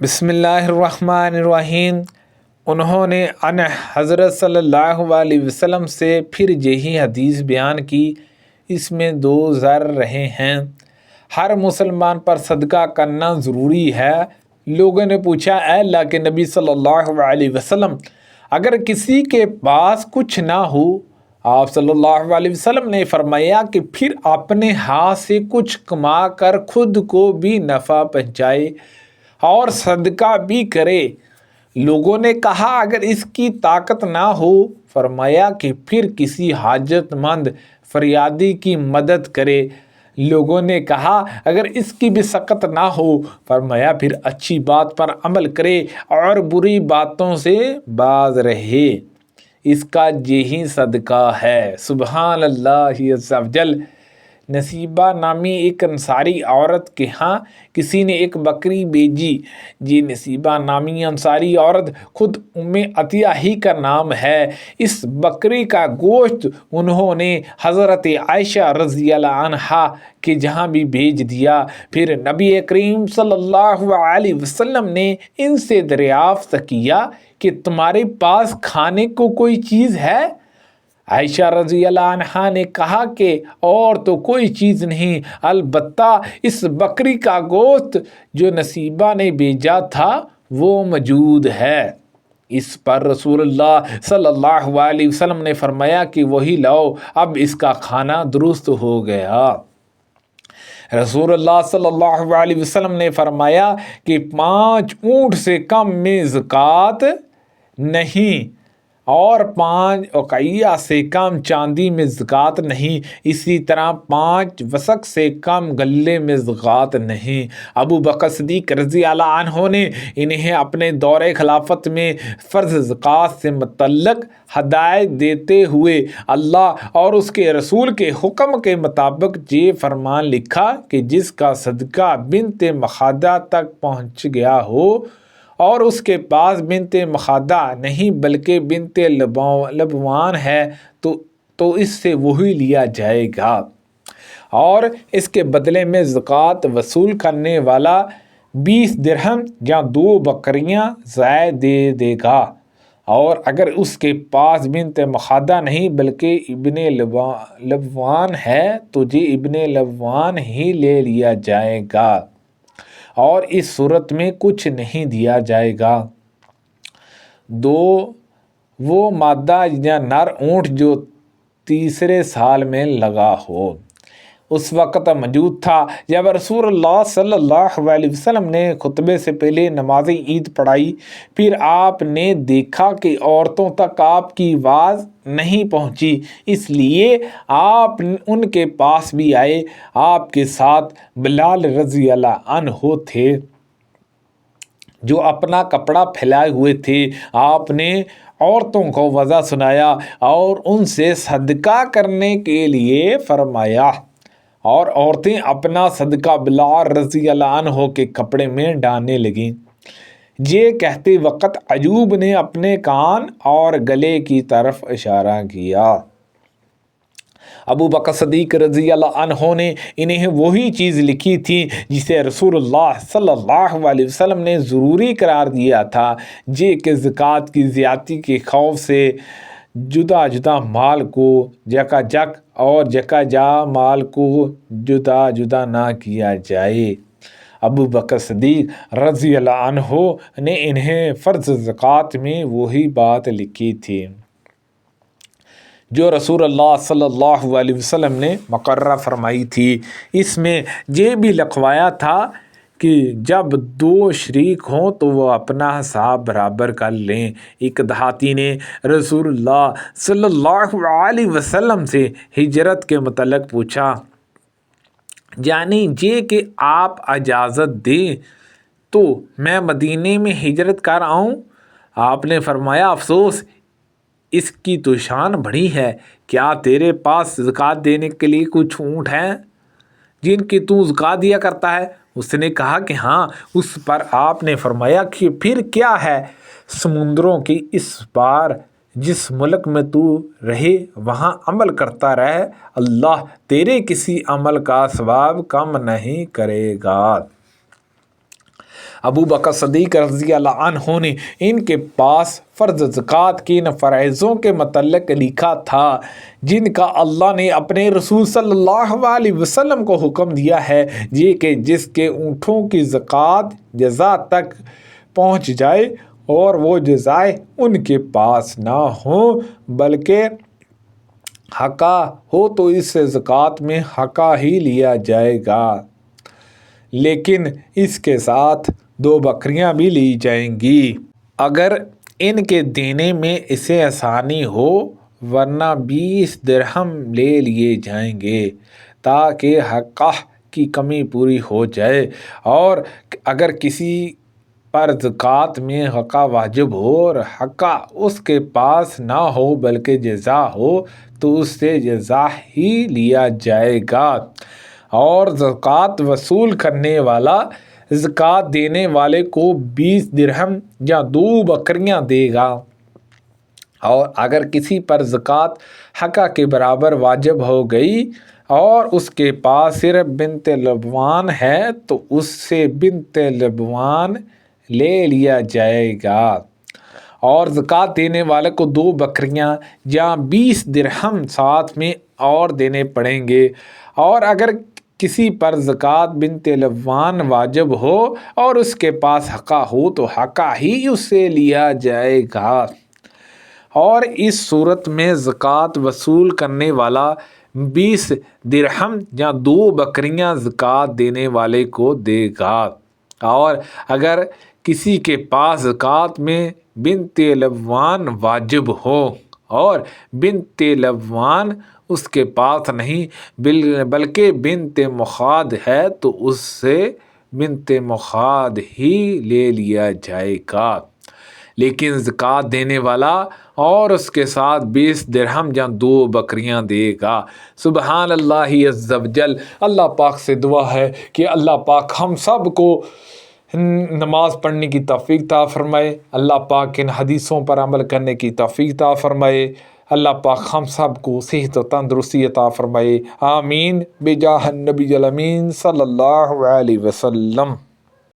بسم اللہ الرحمن الرحیم۔ انہوں نے ان حضرت صلی اللہ علیہ وسلم سے پھر یہی حدیث بیان کی، اس میں دو ذر رہے ہیں، ہر مسلمان پر صدقہ کرنا ضروری ہے۔ لوگوں نے پوچھا، اے اللہ کے نبی صلی اللہ علیہ وسلم، اگر کسی کے پاس کچھ نہ ہو؟ آپ صلی اللہ علیہ وسلم نے فرمایا کہ پھر اپنے ہاتھ سے کچھ کما کر خود کو بھی نفع پہنچائے اور صدقہ بھی کرے۔ لوگوں نے کہا، اگر اس کی طاقت نہ ہو؟ فرمایا کہ پھر کسی حاجت مند فریادی کی مدد کرے۔ لوگوں نے کہا، اگر اس کی بھی سخت نہ ہو؟ فرمایا پھر اچھی بات پر عمل کرے اور بری باتوں سے باز رہے، اس کا یہی صدقہ ہے۔ سبحان اللہ عز و جل۔ نصیبہ نامی ایک انصاری عورت کے ہاں کسی نے ایک بکری بیچی۔ یہ نصیبہ نامی انصاری عورت خود ام عطیہ ہی کا نام ہے۔ اس بکری کا گوشت انہوں نے حضرت عائشہ رضی اللہ عنہا کے جہاں بھی بھیج دیا۔ پھر نبی کریم صلی اللہ علیہ وسلم نے ان سے دریافت کیا کہ تمہارے پاس کھانے کو کوئی چیز ہے؟ عائشہ رضی اللہ عنہا نے کہا کہ اور تو کوئی چیز نہیں، البتہ اس بکری کا گوشت جو نصیبہ نے بھیجا تھا وہ موجود ہے۔ اس پر رسول اللہ صلی اللہ علیہ وسلم نے فرمایا کہ وہی لاؤ، اب اس کا کھانا درست ہو گیا۔ رسول اللہ صلی اللہ علیہ وسلم نے فرمایا کہ 5 اونٹ سے کم میں زکوٰۃ نہیں اور 5 اوقیہ سے کم چاندی میں زکوٰۃ نہیں، اسی طرح 5 وسق سے کم غلے میں زکوٰۃ نہیں۔ ابو بکر صدیق رضی اللہ عنہ نے انہیں اپنے دور خلافت میں فرض زکوٰۃ سے متعلق ہدایت دیتے ہوئے اللہ اور اس کے رسول کے حکم کے مطابق یہ فرمان لکھا کہ جس کا صدقہ بنت مخادہ تک پہنچ گیا ہو اور اس کے پاس بنت مخادہ نہیں بلکہ بنت لبوان ہے تو اس سے وہی لیا جائے گا اور اس کے بدلے میں زکوٰۃ وصول کرنے والا 20 درہم یا 2 بکریاں زائد دے دے گا، اور اگر اس کے پاس بنت مخادہ نہیں بلکہ ابن لبوان ہے تو یہ ابن لبوان ہی لے لیا جائے گا اور اس صورت میں کچھ نہیں دیا جائے گا۔ 2 وہ مادہ یا نر اونٹ جو تیسرے سال میں لگا ہو۔ اس وقت موجود تھا جب رسول اللہ صلی اللہ علیہ وسلم نے خطبے سے پہلے نماز عید پڑھائی، پھر آپ نے دیکھا کہ عورتوں تک آپ کی آواز نہیں پہنچی، اس لیے آپ ان کے پاس بھی آئے۔ آپ کے ساتھ بلال رضی اللہ عنہ تھے جو اپنا کپڑا پھیلائے ہوئے تھے۔ آپ نے عورتوں کو وضع سنایا اور ان سے صدقہ کرنے کے لیے فرمایا، اور عورتیں اپنا صدقہ بلال رضی اللہ عنہ کے کپڑے میں ڈالنے لگیں۔ یہ کہتے وقت ایوب نے اپنے کان اور گلے کی طرف اشارہ کیا۔ ابو بکر صدیق رضی اللہ عنہ نے انہیں وہی چیز لکھی تھی جسے رسول اللہ صلی اللہ علیہ وسلم نے ضروری قرار دیا تھا، یہ کہ زکوٰۃ کی زیادتی کے خوف سے جدا جدا مال کو یکا یک اور یکا جا مال کو جدا جدا نہ کیا جائے۔ ابو بکر صدیق رضی اللہ عنہ نے انہیں فرض زکوٰۃ میں وہی بات لکھی تھی جو رسول اللہ صلی اللہ علیہ وسلم نے مقررہ فرمائی تھی۔ اس میں یہ بھی لکھوایا تھا کہ جب 2 شریک ہوں تو وہ اپنا حساب برابر کر لیں۔ ایک دیہاتی نے رسول اللہ صلی اللہ علیہ وسلم سے ہجرت کے متعلق پوچھا، یعنی یہ کہ آپ اجازت دیں تو میں مدینے میں ہجرت کر آؤں؟ آپ نے فرمایا، افسوس، اس کی تو شان بڑی ہے، کیا تیرے پاس زکوٰۃ دینے کے لیے کچھ اونٹ ہیں جن کی تو زکوٰۃ دیا کرتا ہے؟ اس نے کہا کہ ہاں۔ اس پر آپ نے فرمایا کہ پھر کیا ہے، سمندروں کی اس پار جس ملک میں تو رہے وہاں عمل کرتا رہے، اللہ تیرے کسی عمل کا ثواب کم نہیں کرے گا۔ ابو بکر صدیق رضی اللہ عنہ نے ان کے پاس فرض زکوٰۃ کے ان فرائضوں کے متعلق لکھا تھا جن کا اللہ نے اپنے رسول صلی اللہ علیہ وسلم کو حکم دیا ہے، یہ کہ جس کے اونٹوں کی زکوٰۃ جزا تک پہنچ جائے اور وہ جزائے ان کے پاس نہ ہوں بلکہ حقہ ہو تو اس سے زکوٰۃ میں حقہ ہی لیا جائے گا، لیکن اس کے ساتھ 2 بکریاں بھی لی جائیں گی اگر ان کے دینے میں اسے آسانی ہو، ورنہ 20 درہم لے لیے جائیں گے تاکہ حقہ کی کمی پوری ہو جائے۔ اور اگر کسی پر زکوٰۃ میں حقہ واجب ہو اور حقہ اس کے پاس نہ ہو بلکہ جزا ہو تو اس سے جزا ہی لیا جائے گا، اور زکوٰۃ وصول کرنے والا زکوٰۃ دینے والے کو 20 درہم یا 2 بکریاں دے گا۔ اور اگر کسی پر زکوٰۃ حقہ کے برابر واجب ہو گئی اور اس کے پاس صرف بنت لبوان ہے تو اس سے بنت لبوان لے لیا جائے گا، اور زکوٰۃ دینے والے کو 2 بکریاں یا 20 درہم ساتھ میں اور دینے پڑیں گے۔ اور اگر کسی پر زکوٰۃ بنت لبوان واجب ہو اور اس کے پاس حقہ ہو تو حقہ ہی اس سے لیا جائے گا، اور اس صورت میں زکوٰۃ وصول کرنے والا 20 درہم یا 2 بکریاں زکوٰۃ دینے والے کو دے گا۔ اور اگر کسی کے پاس زکوٰۃ میں بنت لبوان واجب ہو اور بنت لبوان اس کے پاس نہیں بلکہ بنت مخاض ہے تو اس سے بنت مخاض ہی لے لیا جائے گا، لیکن زکوٰۃ دینے والا اور اس کے ساتھ 20 درہم یا 2 بکریاں دے گا۔ سبحان اللہ عز و جل۔ اللہ پاک سے دعا ہے کہ اللہ پاک ہم سب کو نماز پڑھنے کی توفیق عطا فرمائے، اللہ پاک ان حدیثوں پر عمل کرنے کی توفیق عطا فرمائے، اللہ پاک ہم سب کو صحت و تندرستی عطا فرمائے، آمین بجاہ النبی الامین صلی اللہ علیہ وسلم۔